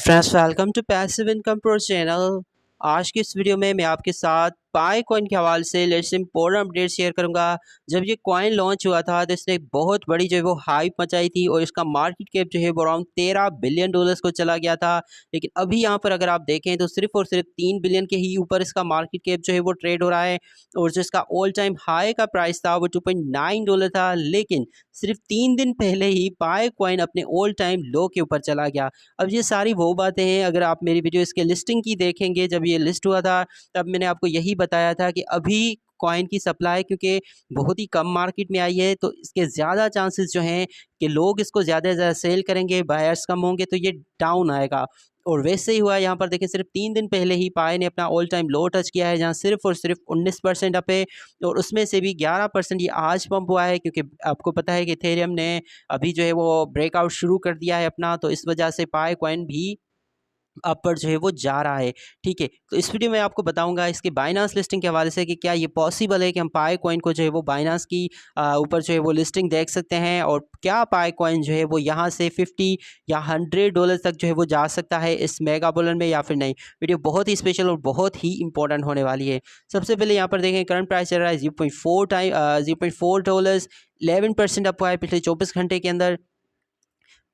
Friends welcome to Passive Income Pro channel. आज की इस वीडियो में मैं आपके साथ पाई कॉइन के हवाले से लेटेस्ट इंपॉर्टेंट अपडेट शेयर करूंगा। जब ये कॉइन लॉन्च हुआ था तो इसने एक बहुत बड़ी जो है वो हाइप मचाई थी और इसका मार्केट कैप जो है वो अराउंड 13 बिलियन डॉलर्स को चला गया था। लेकिन अभी यहाँ पर अगर आप देखें तो सिर्फ और सिर्फ 3 बिलियन के ही ऊपर इसका मार्केट कैप जो है वो ट्रेड हो रहा है। और जो इसका ऑल टाइम हाई का प्राइस था वो $2.9 था। लेकिन सिर्फ 3 दिन पहले ही पाई कॉइन अपने ऑल टाइम लो के ऊपर चला गया। अब ये सारी वो बातें हैं, अगर आप मेरी वीडियो इसके लिस्टिंग की देखेंगे, जब ये लिस्ट हुआ था तब मैंने आपको यही बताया था कि अभी कॉइन की सप्लाई क्योंकि बहुत ही कम मार्केट में आई है तो इसके ज़्यादा चांसेस जो हैं कि लोग इसको ज़्यादा से ज़्यादा सेल करेंगे, बायर्स कम होंगे तो ये डाउन आएगा। और वैसे ही हुआ, यहाँ पर देखें सिर्फ 3 दिन पहले ही पाई ने अपना ऑल टाइम लो टच किया है, जहाँ सिर्फ और सिर्फ 19% अप है। और उसमें से भी 11% ये आज पंप हुआ है, क्योंकि आपको पता है कि इथेरियम ने अभी जो है वो ब्रेकआउट शुरू कर दिया है अपना, तो इस वजह से पाई कॉइन भी अपर जो है वो जा रहा है। ठीक है, तो इस वीडियो में आपको बताऊंगा इसके बाइनांस लिस्टिंग के हवाले से कि क्या ये पॉसिबल है कि हम पाई कॉइन को जो है वो बाइनांस की ऊपर जो है वो लिस्टिंग देख सकते हैं, और क्या पाई कॉइन जो है वो यहाँ से 50 या $100 तक जो है वो जा सकता है इस मेगा बुलन में या फिर नहीं। वीडियो बहुत ही स्पेशल और बहुत ही इंपॉर्टेंट होने वाली है। सबसे पहले यहाँ पर देखें करंट प्राइस चल रहा है $0.4 11% अप हुआ है पिछले 24 घंटे के अंदर,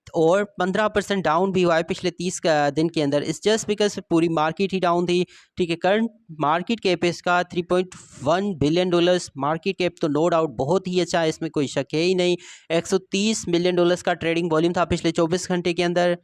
और 15% डाउन भी हुआ है पिछले 30 दिन के अंदर। इस जस्ट बिकॉज पूरी मार्केट ही डाउन थी। ठीक है, करंट मार्केट कैप इसका $3.1 बिलियन। मार्केट कैप तो नो डाउट बहुत ही अच्छा है, इसमें कोई शक है ही नहीं। $130 मिलियन का ट्रेडिंग वॉल्यूम था पिछले 24 घंटे के अंदर।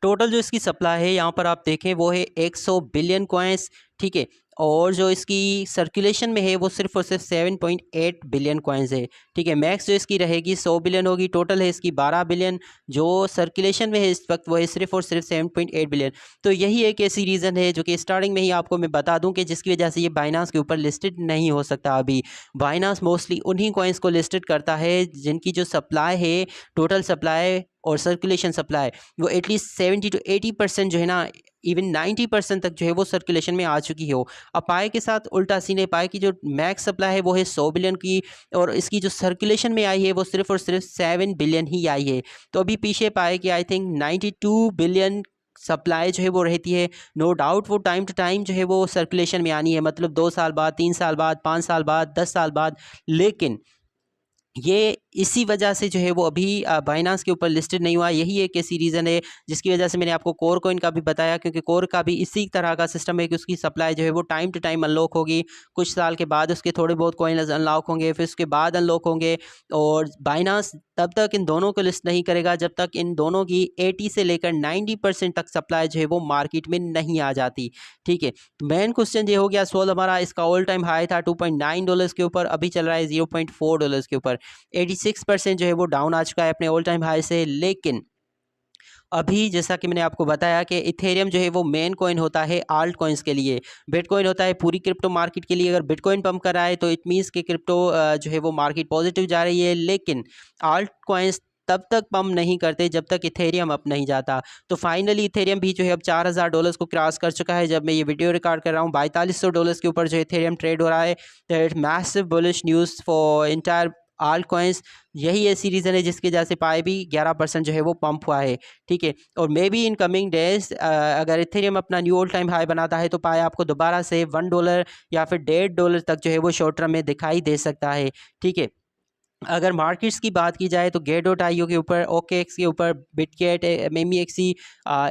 टोटल जो इसकी सप्लाई है यहाँ पर आप देखें वो है 100 बिलियन कॉइन्स। ठीक है, और जो इसकी सर्कुलेशन में है वो सिर्फ और सिर्फ 7.8 बिलियन कॉइन्स है। ठीक है, मैक्स जो इसकी रहेगी 100 बिलियन होगी। टोटल है इसकी 12 बिलियन, जो सर्कुलेशन में है इस वक्त वो है सिर्फ और सिर्फ 7.8 बिलियन। तो यही एक ऐसी रीज़न है जो कि स्टार्टिंग में ही आपको मैं बता दूं कि जिसकी वजह से ये बाइनांस के ऊपर लिस्टेड नहीं हो सकता। अभी बाइनांस मोस्टली उन्हीं कॉइन्स को लिस्टेड करता है जिनकी जो सप्लाई है, टोटल सप्लाई और सर्कुलेशन सप्लाई, वो एटलीस्ट 70 to 80% जो है ना, इवन 90% तक जो है वो सर्कुलेशन में आ चुकी हो। अब पाई के साथ उल्टा सीन है, पाई की जो मैक्स सप्लाई है वो है 100 बिलियन की, और इसकी जो सर्कुलेशन में आई है वो सिर्फ और सिर्फ 7 बिलियन ही आई है। तो अभी पीछे पाई की आई थिंक 92 बिलियन सप्लाई जो है वो रहती है। नो डाउट वो टाइम टू टाइम जो है वो सर्कुलेशन में आनी है, मतलब 2 साल बाद, 3 साल बाद, 5 साल बाद, 10 साल बाद। लेकिन ये इसी वजह से जो है वो अभी बाइनांस के ऊपर लिस्टेड नहीं हुआ। यही एक ऐसी रीज़न है जिसकी वजह से मैंने आपको कोर कॉइन का भी बताया, क्योंकि कोर का भी इसी तरह का सिस्टम है कि उसकी सप्लाई जो है वो टाइम टू टाइम अनलॉक होगी। कुछ साल के बाद उसके थोड़े बहुत कॉइन अनलॉक होंगे, फिर उसके बाद अनलॉक होंगे। और बाइनांस तब तक इन दोनों को लिस्ट नहीं करेगा जब तक इन दोनों की 80 से लेकर 90% तक सप्लाई जो है वो मार्केट में नहीं आ जाती। ठीक है, तो मेन क्वेश्चन ये हो गया सवाल हमारा, इसका ऑल टाइम हाई था $2.9 के ऊपर, अभी चल रहा है $0.4 के ऊपर। 86% जो है वो डाउन आ चुका है अपने ऑल टाइम हाई से। लेकिन अभी जैसा कि मैंने आपको बताया कि इथेरियम जो है वो मेन कॉइन होता है आल्ट कॉइन्स के लिए, बिटकॉइन होता है पूरी क्रिप्टो मार्केट के लिए। अगर बिटकॉइन पंप कर रहा है तो इट मीन्स कि क्रिप्टो जो है वो मार्केट पॉजिटिव जा रही है। लेकिन आल्ट कॉइन्स तब तक पंप नहीं करते जब तक इथेरियम अप नहीं जाता। तो फाइनली इथेरियम भी जो है अब $4000 को क्रॉस कर चुका है। जब मैं ये वीडियो रिकॉर्ड कर रहा हूँ $4200 के ऊपर जो इथेरियम ट्रेड हो रहा है। That massive bullish news for entire alt coins. यही ऐसी रीज़न है जिसकी वजह से पाई भी 11% जो है वो पंप हुआ है। ठीक है, और may be in coming days अगर इथेरियम अपना न्यू ऑल टाइम हाई बनाता है तो पाई आपको दोबारा से $1 या फिर $1.5 तक जो है वो शॉर्ट टर्म में दिखाई दे सकता है। ठीक है, अगर मार्केट्स की बात की जाए तो गेट.io के ऊपर, OKX के ऊपर, बिटगेट, MEXC,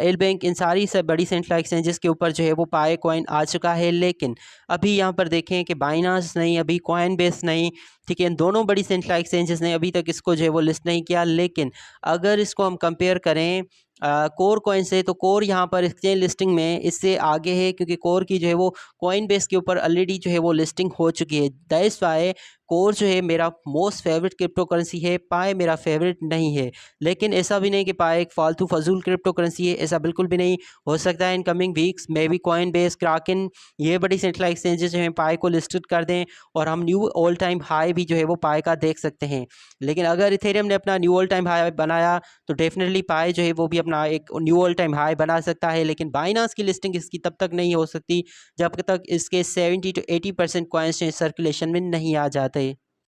एल बैंक, इन सारी से बड़ी सेंट्रल एक्सचेंजेस के ऊपर जो है वो पाई कॉइन आ चुका है। लेकिन अभी यहाँ पर देखें कि बाइनांस नहीं, अभी कॉइन बेस नहीं। ठीक है, इन दोनों बड़ी सेंट्रल एक्सचेंजेस ने अभी तक इसको जो है वो लिस्ट नहीं किया। लेकिन अगर इसको हम कंपेयर करें कोर कॉइन से, तो कोर यहाँ पर एक्सचेंज लिस्टिंग में इससे आगे है, क्योंकि कोर की जो है वो कॉइन बेस के ऊपर ऑलरेडी जो है वो लिस्टिंग हो चुकी है। दैट्स व्हाई कोर जो है मेरा मोस्ट फेवरेट क्रिप्टो करेंसी है, पाई मेरा फेवरेट नहीं है। लेकिन ऐसा भी नहीं कि पाई एक फालतू फजूल क्रिप्टो करेंसी है, ऐसा बिल्कुल भी नहीं। हो सकता है in coming weeks maybe Coinbase, Kraken, ये बड़ी सेंट्रल एक्सचेंजेस जो हैं पाई को लिस्टेड कर दें और हम न्यू ऑल टाइम हाई भी जो है वो पाई का देख सकते हैं। लेकिन अगर इथेरियम ने अपना न्यू ऑल टाइम हाई बनाया तो डेफिनेटली पाई जो है वो भी अपना एक न्यू ऑल टाइम हाई बना सकता है। लेकिन बाइनांस की लिस्टिंग इसकी तब तक नहीं हो सकती जब तक इसके 70 to 80% कॉइन्स सर्कुलेशन में नहीं आ जाते।